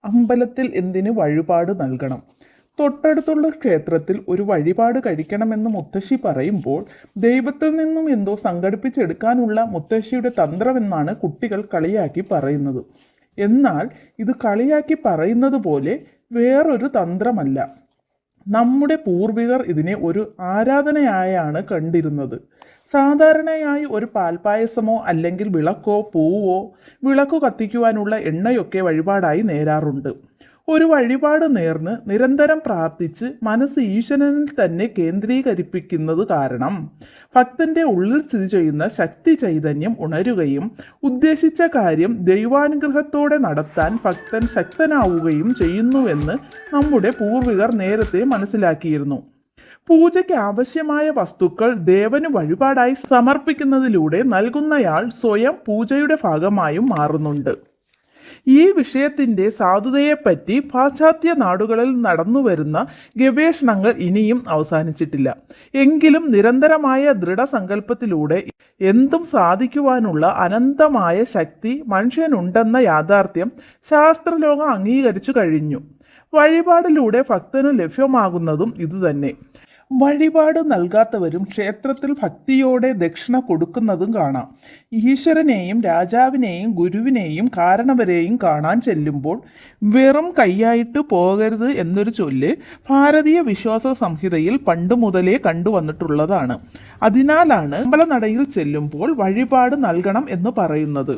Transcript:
അമ്പലത്തിൽ എന്തിന് വഴിപാട് നൽകണം? തൊട്ടടുത്തുള്ള ക്ഷേത്രത്തിൽ ഒരു വഴിപാട് കഴിക്കണമെന്ന് മുത്തശ്ശി പറയുമ്പോൾ ദൈവത്തിൽ നിന്നും എന്തോ സംഘടിപ്പിച്ചെടുക്കാനുള്ള മുത്തശ്ശിയുടെ തന്ത്രമെന്നാണ് കുട്ടികൾ കളിയാക്കി പറയുന്നത്. എന്നാൽ ഇത് കളിയാക്കി പറയുന്നത് പോലെ വേറൊരു തന്ത്രമല്ല. നമ്മുടെ പൂർവികർ ഇതിനെ ഒരു ആരാധനയായാണ് കണ്ടിരുന്നത്. സാധാരണയായി ഒരു പാൽപ്പായസമോ അല്ലെങ്കിൽ വിളക്കോ പൂവോ വിളക്കു കത്തിക്കുവാനുള്ള എണ്ണയൊക്കെ വഴിപാടായി നേരാറുണ്ട്. ഒരു വഴിപാട് നേർന്ന് നിരന്തരം പ്രാർത്ഥിച്ച് മനസ്സ് ഈശ്വരനിൽ തന്നെ കേന്ദ്രീകരിപ്പിക്കുന്നത് കാരണം ഭക്തന്റെ ഉള്ളിൽ സ്ഥിതി ചെയ്യുന്ന ശക്തി ചൈതന്യം ഉണരുകയും ഉദ്ദേശിച്ച കാര്യം ദൈവാനുഗ്രഹത്തോടെ നടത്താൻ ഭക്തൻ ശക്തനാവുകയും ചെയ്യുന്നുവെന്ന് നമ്മുടെ പൂർവികർ നേരത്തെ മനസ്സിലാക്കിയിരുന്നു. പൂജയ്ക്ക് ആവശ്യമായ വസ്തുക്കൾ ദേവന് വഴിപാടായി സമർപ്പിക്കുന്നതിലൂടെ നൽകുന്നയാൾ സ്വയം പൂജയുടെ ഭാഗമായും മാറുന്നുണ്ട്. ഈ വിഷയത്തിൻ്റെ സാധുതയെപ്പറ്റി പാശ്ചാത്യ നാടുകളിൽ നടന്നുവരുന്ന ഗവേഷണങ്ങൾ ഇനിയും അവസാനിച്ചിട്ടില്ല. എങ്കിലും നിരന്തരമായ ദൃഢസങ്കല്പത്തിലൂടെ എന്തും സാധിക്കുവാനുള്ള അനന്തമായ ശക്തി മനുഷ്യനുണ്ടെന്ന യാഥാർത്ഥ്യം ശാസ്ത്രലോകം അംഗീകരിച്ചു കഴിഞ്ഞു. വഴിപാടിലൂടെ ഭക്തനു ലഭ്യമാകുന്നതും ഇതുതന്നെ. വഴിപാട് നൽകാത്തവരും ക്ഷേത്രത്തിൽ ഭക്തിയോടെ ദക്ഷിണ കൊടുക്കുന്നതും കാണാം. ഈശ്വരനെയും രാജാവിനെയും ഗുരുവിനെയും കാരണവരെയും കാണാൻ ചെല്ലുമ്പോൾ വെറും കൈയായിട്ട് പോകരുത് എന്നൊരു ചൊല്ല് ഭാരതീയ വിശ്വാസ സംഹിതയിൽ പണ്ട് മുതലേ കണ്ടുവന്നിട്ടുള്ളതാണ്. അതിനാലാണ് അമ്പലനടയിൽ ചെല്ലുമ്പോൾ വഴിപാട് നൽകണം എന്ന് പറയുന്നത്.